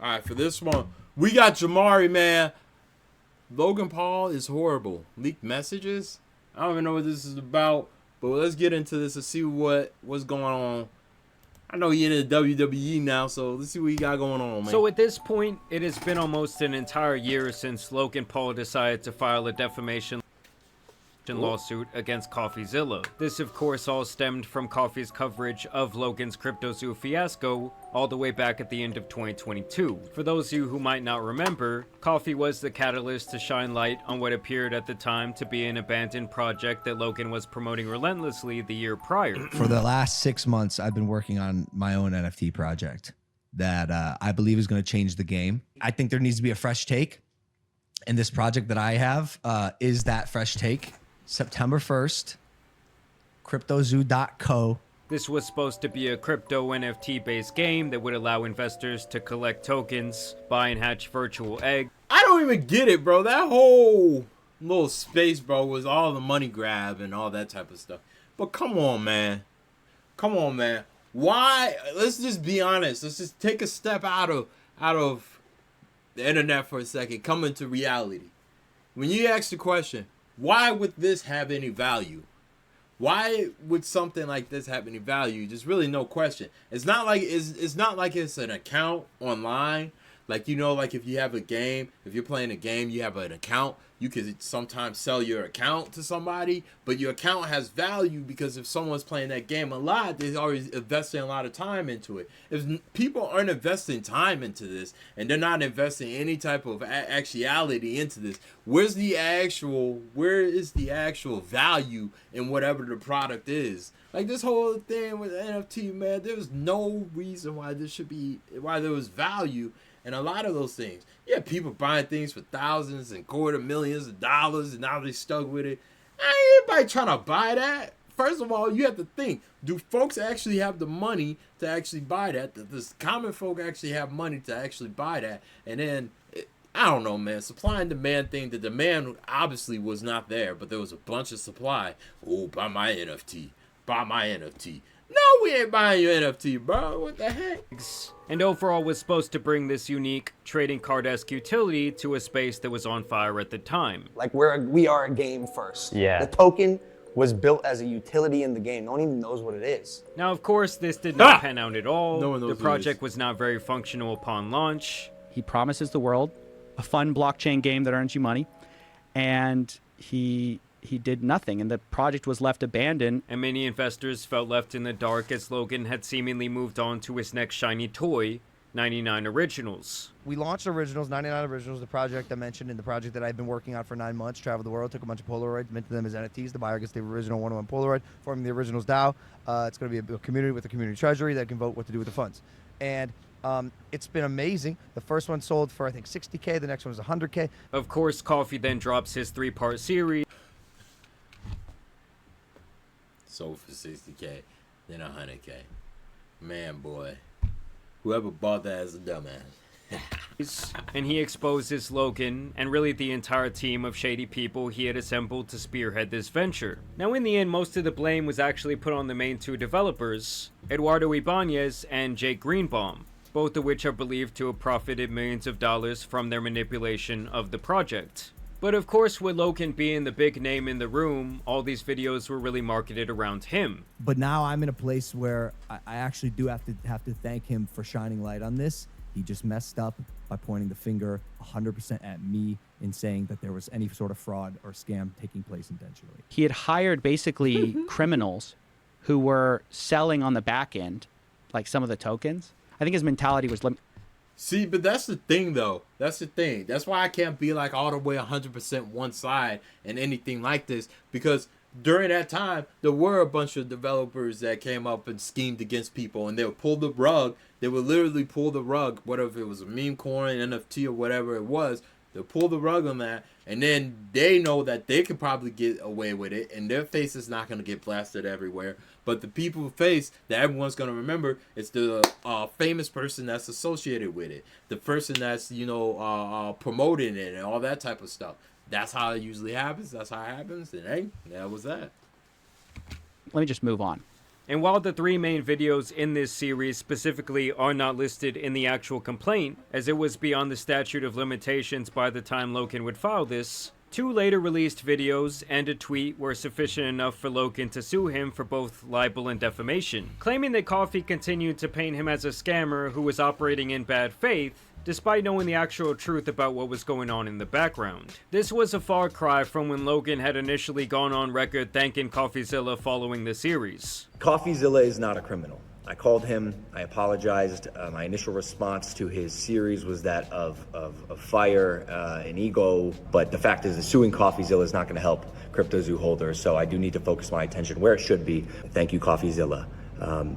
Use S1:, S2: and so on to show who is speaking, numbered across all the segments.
S1: All right, for this one, we got Jamari, man. Logan Paul is horrible. Leaked messages? I don't even know what this is about, but let's get into this and see what's going on. I know he in the WWE now, so let's see what he got going on, man.
S2: So at this point, it has been almost an entire year since Logan Paul decided to file a defamation lawsuit against Coffeezilla. This of course all stemmed from Coffee's coverage of Logan's CryptoZoo fiasco all the way back at the end of 2022. For those of you who might not remember, Coffee was the catalyst to shine light on what appeared at the time to be an abandoned project that Logan was promoting relentlessly the year prior.
S3: For the last 6 months, I've been working on my own NFT project that I believe is going to change the game. I think there needs to be a fresh take, and this project that I have is that fresh take. September 1st, CryptoZoo.co.
S2: This was supposed to be a crypto NFT based game that would allow investors to collect tokens, buy and hatch virtual eggs.
S1: I don't even get it, bro. That whole little space, bro, was all the money grab and all that type of stuff. But come on, man. Come on, man. Why? Let's just be honest. Let's just take a step out of the internet for a second. Come into reality. When you ask the question, why would this have any value? Why would something like this have any value? There's really no question. It's not like it's an account online. Like, you know, like if you have a game, if you're playing a game, you have an account. You could sometimes sell your account to somebody, but your account has value because if someone's playing that game a lot, they're already investing a lot of time into it. If people aren't investing time into this and they're not investing any type of actuality into this, where is the actual value in whatever the product is? Like this whole thing with NFT, man, there's no reason why there was value in a lot of those things. Yeah, people buying things for thousands and quarter millions of dollars, and now they stuck with it. Ain't anybody trying to buy that. First of all, you have to think, do folks actually have the money to actually buy that? Does common folk actually have money to actually buy that? And then, I don't know, man, supply and demand thing, the demand obviously was not there, but there was a bunch of supply. Oh, buy my NFT. Buy my NFT. No, we ain't buying your NFT, bro. What the heck?
S2: And overall was supposed to bring this unique trading card-esque utility to a space that was on fire at the time.
S4: Like we are a game first.
S5: Yeah.
S4: The token was built as a utility in the game. No one even knows what it is.
S2: Now, of course, this did not pan out at all.
S1: No one knows
S2: the project was not very functional upon launch.
S5: He promises the world a fun blockchain game that earns you money, and he did nothing, and the project was left abandoned.
S2: And many investors felt left in the dark as Logan had seemingly moved on to his next shiny toy, 99 Originals.
S6: We launched Originals, 99 Originals, the project I mentioned, and the project that I've been working on for 9 months. Traveled the world, took a bunch of Polaroids, minted them as NFTs. The buyer gets the original one-on-one Polaroid, forming the Originals DAO. It's going to be a community with a community treasury that can vote what to do with the funds. And it's been amazing. The first one sold for, I think, $60K. The next one was $100K.
S2: Of course, Coffee then drops his 3-part series.
S1: Sold for $60K, then $100K. Man, boy. Whoever bought that is a dumbass.
S2: And he exposes Logan and really the entire team of shady people he had assembled to spearhead this venture. Now in the end, most of the blame was actually put on the main 2 developers, Eduardo Ibanez and Jake Greenbaum, both of which are believed to have profited millions of dollars from their manipulation of the project. But of course, with Logan being the big name in the room, all these videos were really marketed around him.
S3: But now I'm in a place where I actually do have to thank him for shining light on this. He just messed up by pointing the finger 100% at me in saying that there was any sort of fraud or scam taking place intentionally.
S5: He had hired basically criminals who were selling on the back end, like some of the tokens. I think his mentality was,
S1: See, but that's the thing, though. That's the thing. That's why I can't be like all the way 100% one side and anything like this. Because during that time, there were a bunch of developers that came up and schemed against people. And they would pull the rug. They would literally pull the rug. Whatever it was, a meme coin, NFT, or whatever it was. They'll pull the rug on that. And then they know that they could probably get away with it. And their face is not going to get blasted everywhere. But the people's face that everyone's going to remember is the famous person that's associated with it. The person that's, promoting it and all that type of stuff. That's how it usually happens. That's how it happens. And hey, that was that.
S5: let me just move on.
S2: And while the 3 main videos in this series specifically are not listed in the actual complaint, as it was beyond the statute of limitations by the time Logan would file this, 2 later released videos and a tweet were sufficient enough for Logan to sue him for both libel and defamation, claiming that Coffee continued to paint him as a scammer who was operating in bad faith, despite knowing the actual truth about what was going on in the background. This was a far cry from when Logan had initially gone on record thanking Coffeezilla following the series.
S7: Coffeezilla is not a criminal. I called him, I apologized. My initial response to his series was that of fire and ego, but the fact is that suing Coffeezilla is not gonna help CryptoZoo holders, so I do need to focus my attention where it should be. Thank you, Coffeezilla.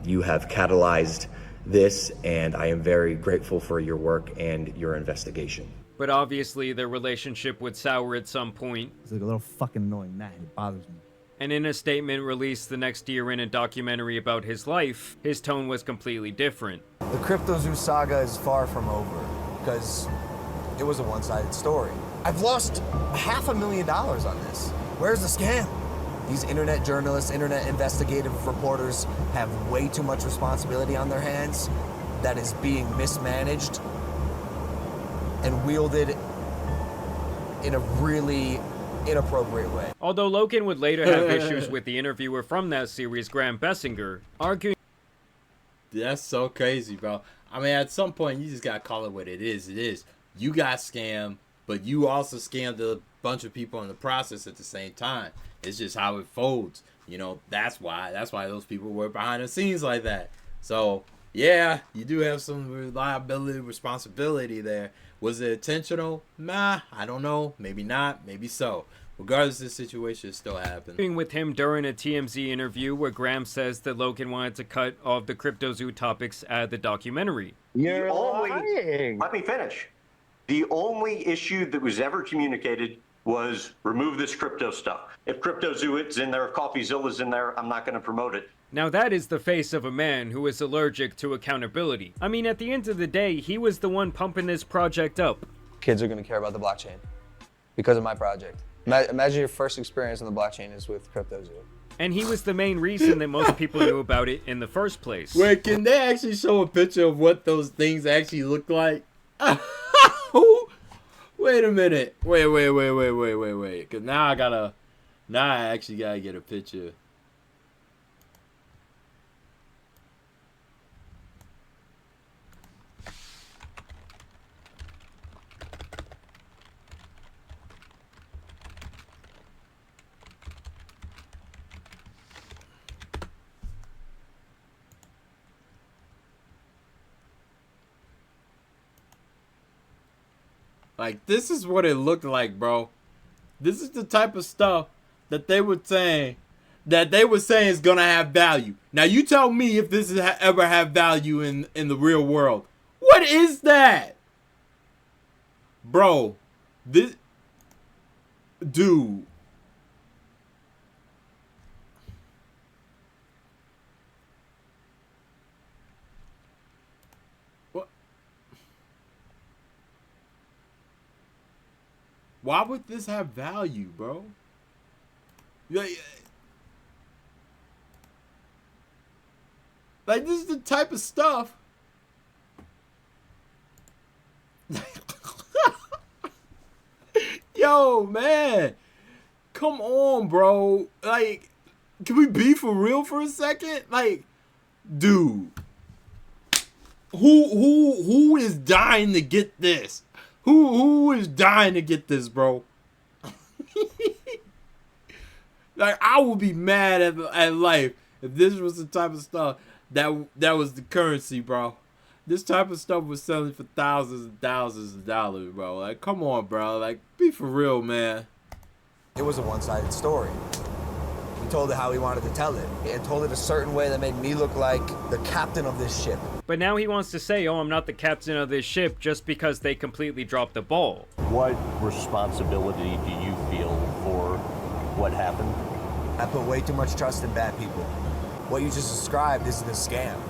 S7: You have catalyzed this, and I am very grateful for your work and your investigation.
S2: But obviously their relationship would sour at some point.
S6: It's like a little fucking annoying, man. It bothers me.
S2: And in a statement released the next year in a documentary about his life, his tone was completely different.
S6: The CryptoZoo saga is far from over because it was a one-sided story. I've lost $500,000 on this. Where's the scam? These internet journalists, internet investigative reporters have way too much responsibility on their hands that is being mismanaged and wielded in a really inappropriate way.
S2: Although Logan would later have issues with the interviewer from that series, Graham Bessinger, arguing
S1: That's so crazy, bro. I mean, at some point, you just gotta call it what it is. It is. You got scammed, but you also scammed a bunch of people in the process at the same time. It's just how it folds. You know, that's why those people were behind the scenes like that. So, yeah, you do have some liability, responsibility there. Was it intentional? Nah, I don't know. Maybe not. Maybe so. Regardless, this situation still happened.
S2: with him during a TMZ interview where Graham says that Logan wanted to cut off the CryptoZoo topics out of the documentary.
S8: You're lying.
S9: Let me finish. The only issue that was ever communicated was remove this crypto stuff. If CryptoZoo is in there, if Coffeezilla's in there, I'm not going to promote it.
S2: Now that is the face of a man who is allergic to accountability. I mean, at the end of the day, he was the one pumping this project up.
S4: Kids are going to care about the blockchain because of my project. Imagine your first experience on the blockchain is with CryptoZoo.
S2: And he was the main reason that most people knew about it in the first place.
S1: Wait, can they actually show a picture of what those things actually look like? Wait a minute. Wait. Cause now I actually gotta get a picture. Like, this is what it looked like, bro. This is the type of stuff that they were saying is gonna have value. Now, you tell me if this is ever have value in the real world. What is that? Bro, this... Dude. Why would this have value, bro? Like, this is the type of stuff. Yo, man. Come on, bro. Like, can we be for real for a second? Like, dude. Who is dying to get this? Who is dying to get this, bro? Like, I would be mad at life if this was the type of stuff that was the currency, bro. This type of stuff was selling for thousands and thousands of dollars, bro. Like, come on, bro. Like, be for real, man.
S6: It was a one-sided story. He told it how he wanted to tell it. And told it a certain way that made me look like the captain of this ship.
S2: But now he wants to say, oh, I'm not the captain of this ship just because they completely dropped the ball.
S8: What responsibility do you feel for what happened?
S6: I put way too much trust in bad people. What you just described isn't a scam.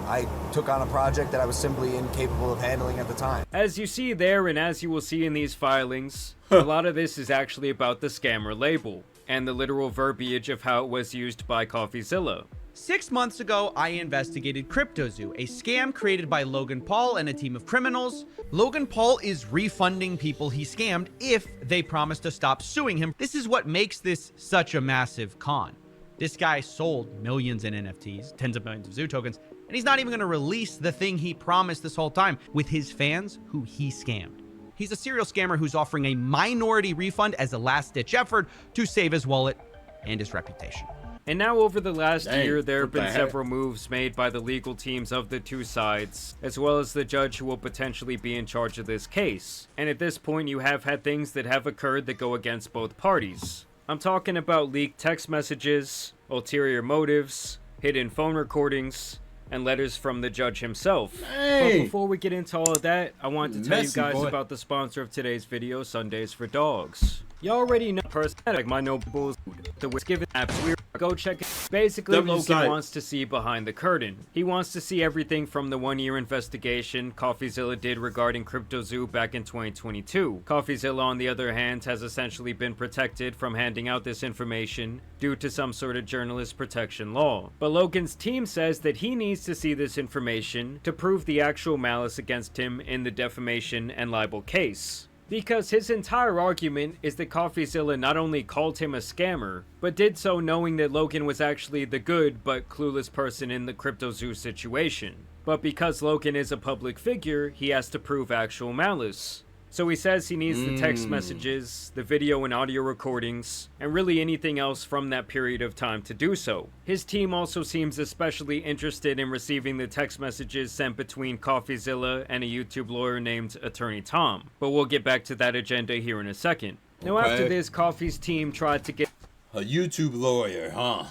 S6: I took on a project that I was simply incapable of handling at the time.
S2: As you see there, and as you will see in these filings, a lot of this is actually about the scammer label and the literal verbiage of how it was used by Coffeezilla.
S10: 6 months ago, I investigated CryptoZoo, a scam created by Logan Paul and a team of criminals. Logan Paul is refunding people he scammed if they promise to stop suing him. This is what makes this such a massive con. This guy sold millions in NFTs, tens of millions of Zoo tokens, and he's not even going to release the thing he promised this whole time with his fans who he scammed. He's a serial scammer who's offering a minority refund as a last-ditch effort to save his wallet and his reputation.
S2: And now over the last year, there have
S1: what the
S2: been
S1: heck?
S2: several moves made by the legal teams of the two sides, as well as the judge who will potentially be in charge of this case. And at this point, you have had things that have occurred that go against both parties. I'm talking about leaked text messages, ulterior motives, hidden phone recordings, and letters from the judge himself.
S1: Hey!
S2: But before we get into all of that, I want to tell you
S1: Messy
S2: guys
S1: boy.
S2: about the sponsor of today's video, Sundays for Dogs. You already know person like my nobles, the Wisgiven apps. We go check it. Basically,
S1: W
S2: Logan
S1: site.
S2: wants to see behind the curtain. He wants to see everything from the one-year investigation Coffeezilla did regarding CryptoZoo back in 2022. Coffeezilla, on the other hand, has essentially been protected from handing out this information due to some sort of journalist protection law. But Logan's team says that he needs to see this information to prove the actual malice against him in the defamation and libel case. Because his entire argument is that Coffeezilla not only called him a scammer, but did so knowing that Logan was actually the good but clueless person in the CryptoZoo situation. But because Logan is a public figure, he has to prove actual malice. So he says he needs the text messages, the video and audio recordings, and really anything else from that period of time to do so. His team also seems especially interested in receiving the text messages sent between Coffeezilla and a YouTube lawyer named Attorney Tom. But we'll get back to that agenda here in a second. Now
S1: Okay.
S2: after this, Coffee's team tried to get
S1: A YouTube lawyer, huh?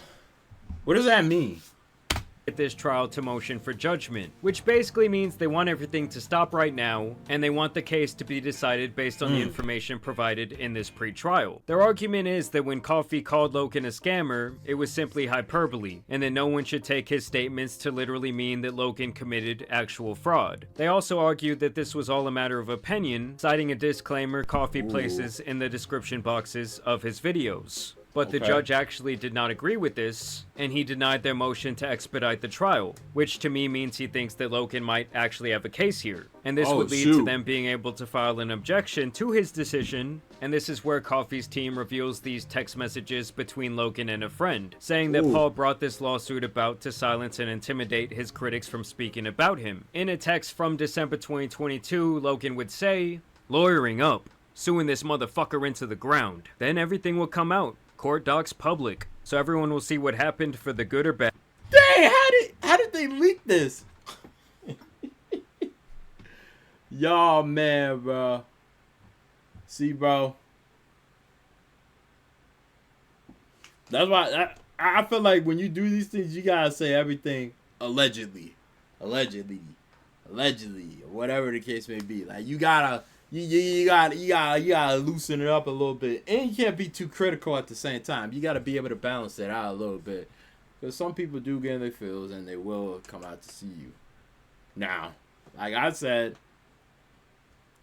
S1: What does that mean?
S2: this trial to motion for judgment, which basically means they want everything to stop right now, and they want the case to be decided based on the information provided in this pre-trial. Their argument is that when Coffee called Logan a scammer, it was simply hyperbole, and that no one should take his statements to literally mean that Logan committed actual fraud. They also argued that this was all a matter of opinion, citing a disclaimer Coffee places in the description boxes of his videos. But the
S1: Okay.
S2: judge actually did not agree with this, and he denied their motion to expedite the trial, which to me means he thinks that Logan might actually have a case here. And this
S1: Oh,
S2: would lead to
S1: shoot.
S2: them being able to file an objection to his decision, and this is where Coffee's team reveals these text messages between Logan and a friend, saying that
S1: Ooh.
S2: Paul brought this lawsuit about to silence and intimidate his critics from speaking about him. In a text from December 2022, Logan would say, "Lawyering up, suing this motherfucker into the ground. Then everything will come out. Court docs public, so everyone will see what happened for the good or bad."
S1: Dang, how did they leak this? Y'all, man, bro. See, bro. That's why I feel like when you do these things, you gotta say everything allegedly, or whatever the case may be. Like you gotta loosen it up a little bit, and you can't be too critical at the same time. You gotta be able to balance it out a little bit, because some people do get in their feels and they will come out to see you. Now, like I said,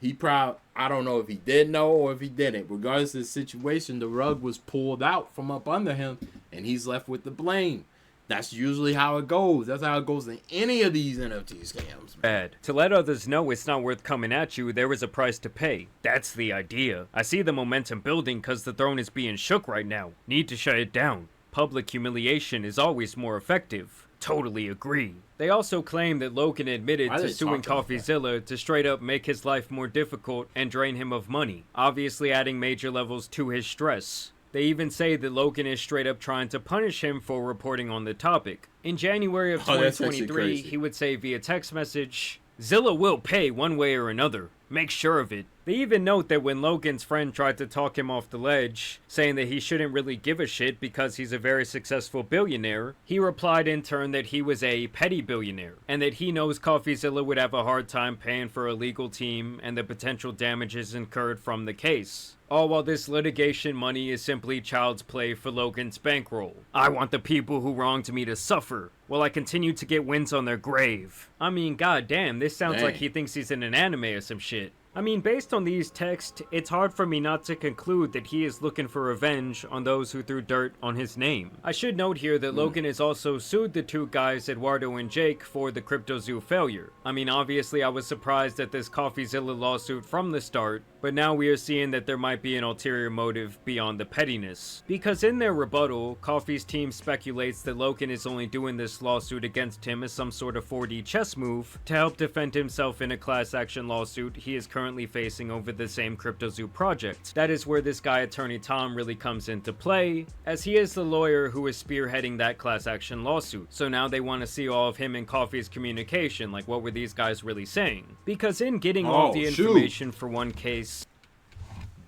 S1: I don't know if he did know or if he didn't. Regardless of the situation, the rug was pulled out from up under him, and he's left with the blame. That's usually how it goes. That's how it goes in any of these NFT scams.
S2: Bad. To let others know it's not worth coming at you, there is a price to pay. That's the idea. I see the momentum building because the throne is being shook right now. Need to shut it down. Public humiliation is always more effective. Totally agree. They also claim that Logan admitted
S1: Why
S2: to
S1: they
S2: suing
S1: talking like that?
S2: Coffeezilla to straight up make his life more difficult and drain him of money, obviously adding major levels to his stress. They even say that Logan is straight up trying to punish him for reporting on the topic. In January of
S1: Oh, that's actually
S2: 2023,
S1: crazy.
S2: he would say via text message, "Zilla will pay one way or another. Make sure of it." They even note that when Logan's friend tried to talk him off the ledge, saying that he shouldn't really give a shit because he's a very successful billionaire, he replied in turn that he was a petty billionaire, and that he knows Coffeezilla would have a hard time paying for a legal team and the potential damages incurred from the case. All while this litigation money is simply child's play for Logan's bankroll. I want the people who wronged me to suffer, while I continue to get wins on their grave. I mean, goddamn, this sounds
S1: Dang.
S2: like he thinks he's in an anime or some shit. I mean, based on these texts, it's hard for me not to conclude that he is looking for revenge on those who threw dirt on his name. I should note here that Logan has also sued the two guys, Eduardo and Jake, for the CryptoZoo failure. I mean, obviously I was surprised at this Coffeezilla lawsuit from the start, but now we are seeing that there might be an ulterior motive beyond the pettiness. Because in their rebuttal, Coffee's team speculates that Logan is only doing this lawsuit against him as some sort of 4D chess move to help defend himself in a class action lawsuit he is currently facing over the same CryptoZoo project. That is where this guy Attorney Tom really comes into play, as he is the lawyer who is spearheading that class action lawsuit. So now they want to see all of him and Coffee's communication, like what were these guys really saying? Because in getting all the information for one case...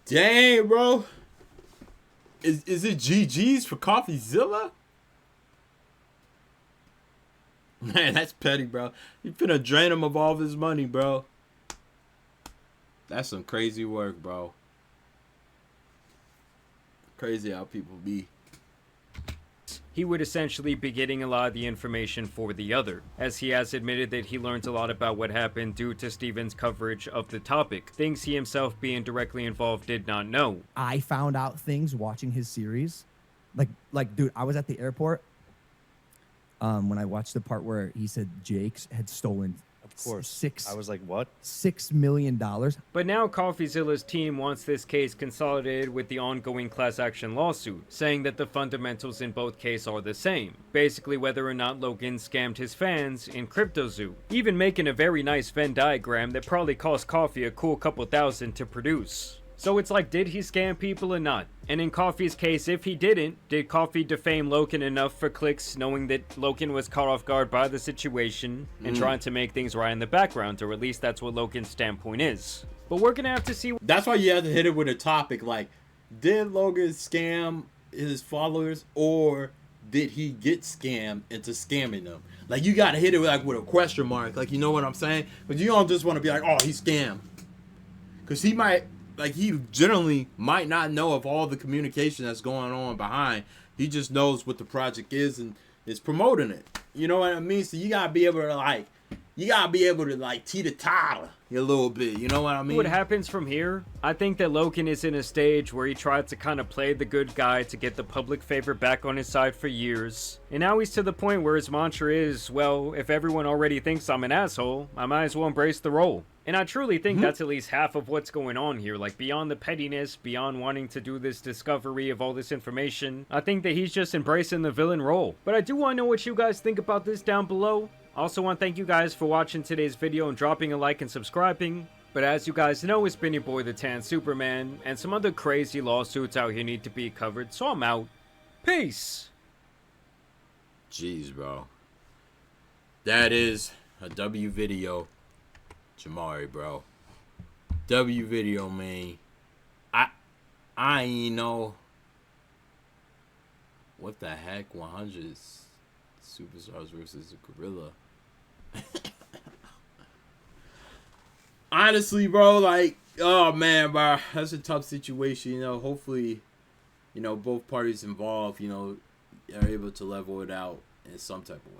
S1: Dang, bro. Is it GG's for Coffeezilla? Man, that's petty, bro. You finna drain him of all of his money, bro. That's some crazy work, bro. Crazy how people be.
S2: He would essentially be getting a lot of the information for the other, as he has admitted that he learned a lot about what happened due to Steven's coverage of the topic, things he himself being directly involved did not know.
S11: I found out things watching his series. Like, dude, I was at the airport when I watched the part where he said Jake's had stolen.
S12: Of course. I was like, what?
S11: $6 million.
S2: But now Coffeezilla's team wants this case consolidated with the ongoing class action lawsuit, saying that the fundamentals in both cases are the same. Basically whether or not Logan scammed his fans in CryptoZoo. Even making a very nice Venn diagram that probably cost Coffee a cool couple thousand to produce. So it's like, did he scam people or not? And in Coffee's case, if he didn't, did Coffee defame Logan enough for clicks, knowing that Logan was caught off guard by the situation and trying to make things right in the background, or at least that's what Logan's standpoint is. But we're gonna have to see.
S1: That's why you have to hit it with a topic like, did Logan scam his followers, or did he get scammed into scamming them? Like, you gotta hit it with a question mark, like, you know what I'm saying? But you don't just want to be like, oh, he scammed. Because he might... Like, he generally might not know of all the communication that's going on behind. He just knows what the project is and is promoting it. You know what I mean? So you gotta be able to teeter-totter a little bit. You know what I mean?
S2: What happens from here? I think that Logan is in a stage where he tried to kind of play the good guy to get the public favor back on his side for years. And now he's to the point where his mantra is, well, if everyone already thinks I'm an asshole, I might as well embrace the role. And I truly think that's at least half of what's going on here. Like, beyond the pettiness, beyond wanting to do this discovery of all this information, I think that he's just embracing the villain role. But I do want to know what you guys think about this down below. I also want to thank you guys for watching today's video and dropping a like and subscribing. But as you guys know, it's been your boy the Tan Superman, and some other crazy lawsuits out here need to be covered, so I'm out. Peace!
S1: Jeez, bro. That is a W video. Jamari, bro. W video, man. I ain't know what the heck 100 superstars versus a gorilla. Honestly, bro, like, oh man, bro, that's a tough situation. You know, hopefully, you know, both parties involved, you know, are able to level it out in some type of way.